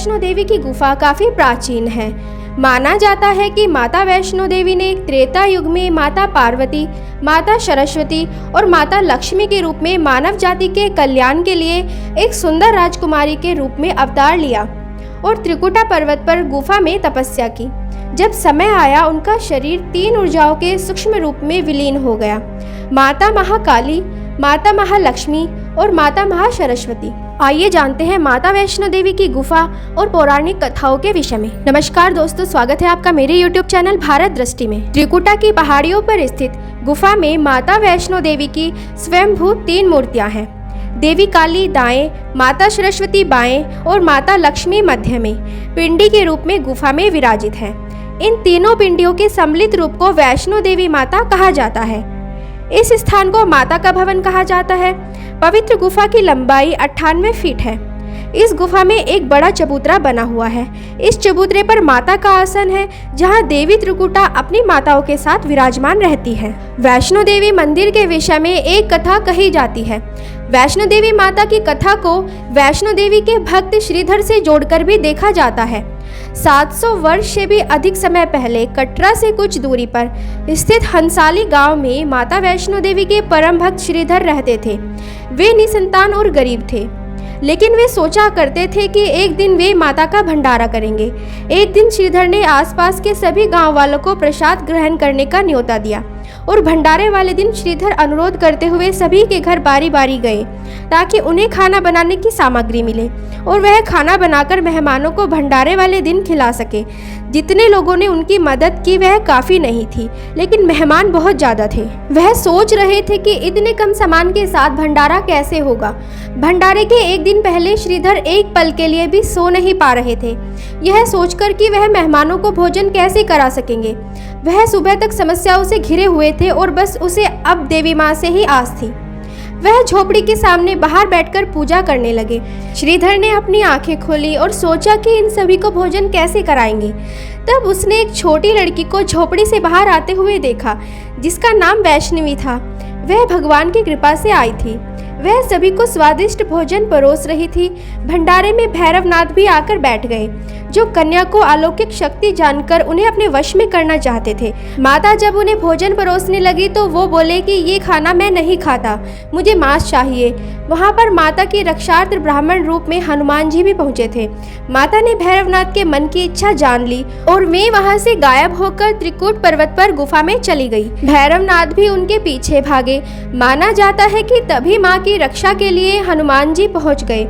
वैष्णो देवी की गुफा काफ़ी प्राचीन है। माना जाता है कि माता वैष्णो देवी ने त्रेता युग में माता पार्वती, माता सरस्वती और माता लक्ष्मी के रूप में मानव जाति के कल्याण के लिए एक सुंदर राजकुमारी के रूप में अवतार लिया और त्रिकुटा पर्वत पर गुफा में तपस्या की। जब समय आया, उनका शरीर 3 ऊर्जाओं के सूक्ष्म रूप में विलीन हो गया, माता महाकाली, माता महालक्ष्मी और माता महासरस्वती। आइए जानते हैं माता वैष्णो देवी की गुफा और पौराणिक कथाओं के विषय में। नमस्कार दोस्तों, स्वागत है आपका मेरे YouTube चैनल भारत दृष्टि में। त्रिकुटा की पहाड़ियों पर स्थित गुफा में माता वैष्णो देवी की स्वयंभू 3 मूर्तियां हैं। देवी काली दाएं, माता सरस्वती बाएं और माता लक्ष्मी मध्य में पिंडी के रूप में गुफा में विराजित है। इन तीनों पिंडियों के सम्मिलित रूप को वैष्णो देवी माता कहा जाता है। इस स्थान को माता का भवन कहा जाता है। पवित्र गुफा की लंबाई 98 फीट है। इस गुफा में एक बड़ा चबूतरा बना हुआ है। इस चबूतरे पर माता का आसन है, जहां देवी त्रिकुटा अपनी माताओं के साथ विराजमान रहती है। वैष्णो देवी मंदिर के विषय में एक कथा कही जाती है। वैष्णो देवी माता की कथा को वैष्णो देवी के भक्त श्रीधर से जोड़कर भी देखा जाता है। 700 वर्ष से भी अधिक समय पहले कटरा से कुछ दूरी पर स्थित हंसाली गांव में माता वैष्णो देवी के परम भक्त श्रीधर रहते थे। वे निसंतान और गरीब थे, लेकिन वे सोचा करते थे कि एक दिन वे माता का भंडारा करेंगे। एक दिन श्रीधर ने आसपास के सभी गांव वालों को प्रसाद ग्रहण करने का न्योता दिया और भंडारे वाले दिन श्रीधर अनुरोध करते हुए सभी के घर बारी बारी गए ताकि उन्हें खाना बनाने की सामग्री मिले और वह खाना बनाकर मेहमानों को भंडारे वाले दिन खिला सके। जितने लोगों ने उनकी मदद की वह काफ़ी नहीं थी, लेकिन मेहमान बहुत ज़्यादा थे। वह सोच रहे थे कि इतने कम सामान के साथ भंडारा कैसे होगा। भंडारे के एक दिन पहले श्रीधर एक पल के लिए भी सो नहीं पा रहे थे, यह सोचकर कि वह मेहमानों को भोजन कैसे करा सकेंगे। वह सुबह तक समस्याओं से घिरे हुए थे और बस उसे अब देवी माँ से ही आस थी। वह झोपड़ी के सामने बाहर बैठकर पूजा करने लगे। श्रीधर ने अपनी आंखें खोली और सोचा कि इन सभी को भोजन कैसे कराएंगे। तब उसने एक छोटी लड़की को झोपड़ी से बाहर आते हुए देखा, जिसका नाम वैष्णवी था। वह भगवान की कृपा से आई थी। वह सभी को स्वादिष्ट भोजन परोस रही थी। भंडारे में भैरवनाथ भी आकर बैठ गए, जो कन्या को अलौकिक शक्ति जानकर उन्हें अपने वश में करना चाहते थे। माता जब उन्हें भोजन परोसने लगी तो वो बोले कि ये खाना मैं नहीं खाता, मुझे मांस चाहिए। वहाँ पर माता के रक्षार्थ ब्राह्मण रूप में हनुमान जी भी पहुँचे थे। माता ने भैरवनाथ के मन की इच्छा जान ली और वे वहाँ से गायब होकर त्रिकुट पर्वत पर गुफा में चली गई। भैरवनाथ भी उनके पीछे भागे। माना जाता है कि तभी माँ की रक्षा के लिए हनुमान जी पहुँच गए।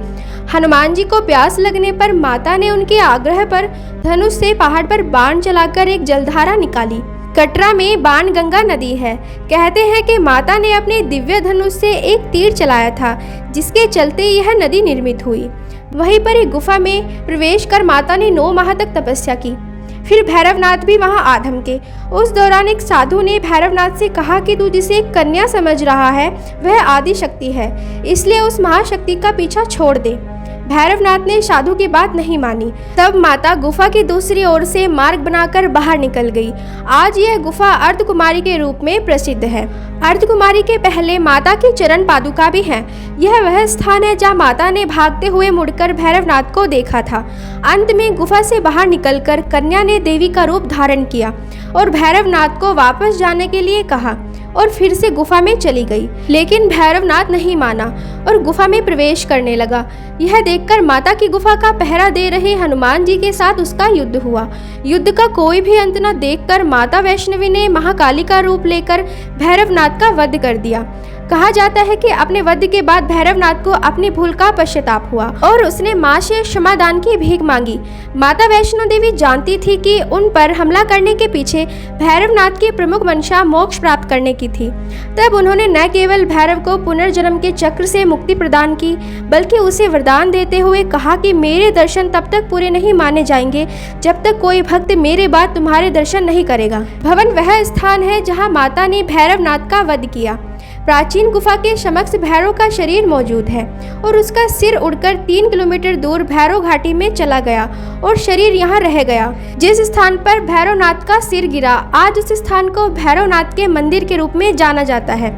हनुमान जी को प्यास लगने पर माता ने उनके आग्रह पर धनुष से पहाड़ पर बाण चलाकर एक जलधारा निकाली। कटरा में बाण गंगा नदी है। कहते हैं कि माता ने अपने दिव्य धनुष से एक तीर चलाया था, जिसके चलते यह नदी निर्मित हुई। वहीं पर एक गुफा में प्रवेश कर माता ने 9 माह तक तपस्या की। फिर भैरवनाथ भी वहां आ धमके। उस दौरान एक साधु ने भैरवनाथ से कहा कि तू जिसे एक कन्या समझ रहा है वह आदि शक्ति है, इसलिए उस महाशक्ति का पीछा छोड़ दे। भैरवनाथ ने साधु की बात नहीं मानी। तब माता गुफा की दूसरी ओर से मार्ग बनाकर बाहर निकल गई। आज यह गुफा अर्धकुमारी के रूप में प्रसिद्ध है। अर्धकुमारी के पहले माता की चरण पादुका भी है। यह वह स्थान है जहाँ माता ने भागते हुए मुड़कर भैरवनाथ को देखा था। अंत में गुफा से बाहर निकलकर कन्या ने देवी का रूप धारण किया और भैरवनाथ को वापस जाने के लिए कहा और फिर से गुफा में चली गई। लेकिन भैरवनाथ नहीं माना और गुफा में प्रवेश करने लगा। यह देखकर माता की गुफा का पहरा दे रहे हनुमान जी के साथ उसका युद्ध हुआ। युद्ध का कोई भी अंत न देखकर माता वैष्णवी ने महाकाली का रूप लेकर भैरवनाथ का वध कर दिया। कहा जाता है कि अपने वध के बाद भैरवनाथ को अपनी भूल का पश्चाताप हुआ और उसने मां से क्षमादान की भीख मांगी। माता वैष्णो देवी जानती थी कि उन पर हमला करने के पीछे भैरवनाथ की प्रमुख मंशा मोक्ष प्राप्त करने की थी। तब उन्होंने न केवल भैरव को पुनर्जन्म के चक्र से मुक्ति प्रदान की, बल्कि उसे वरदान देते हुए कहा कि मेरे दर्शन तब तक पूरे नहीं माने जाएंगे जब तक कोई भक्त मेरे बाद तुम्हारे दर्शन नहीं करेगा। भवन वह स्थान है जहाँ माता ने भैरवनाथ का वध किया। प्राचीन गुफा के समक्ष भैरव का शरीर मौजूद है और उसका सिर उड़कर 3 किलोमीटर दूर भैरव घाटी में चला गया और शरीर यहाँ रह गया। जिस स्थान पर भैरवनाथ का सिर गिरा, आज उस स्थान को भैरवनाथ के मंदिर के रूप में जाना जाता है।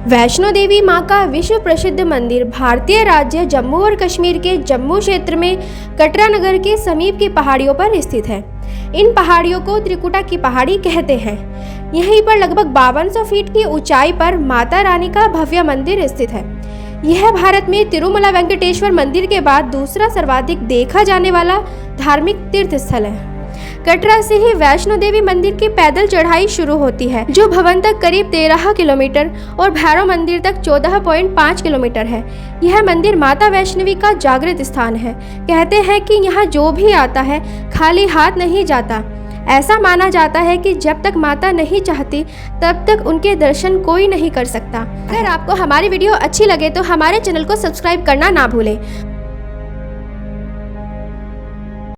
वैष्णो देवी मां का विश्व प्रसिद्ध मंदिर भारतीय राज्य जम्मू और कश्मीर के जम्मू क्षेत्र में कटरा नगर के समीप की पहाड़ियों पर स्थित है। इन पहाड़ियों को त्रिकुटा की पहाड़ी कहते हैं। यहीं पर लगभग 5200 फीट की ऊंचाई पर माता रानी का भव्य मंदिर स्थित है। यह भारत में तिरुमला वेंकटेश्वर मंदिर के बाद दूसरा सर्वाधिक देखा जाने वाला धार्मिक तीर्थ स्थल है। कटरा से ही वैष्णो देवी मंदिर की पैदल चढ़ाई शुरू होती है, जो भवन तक करीब 13 किलोमीटर और भैरव मंदिर तक 14.5 किलोमीटर है। यह मंदिर माता वैष्णवी का जागृत स्थान है। कहते हैं कि यहाँ जो भी आता है खाली हाथ नहीं जाता। ऐसा माना जाता है कि जब तक माता नहीं चाहती तब तक उनके दर्शन कोई नहीं कर सकता। अगर आपको हमारी वीडियो अच्छी लगे तो हमारे चैनल को सब्सक्राइब करना ना भूलें।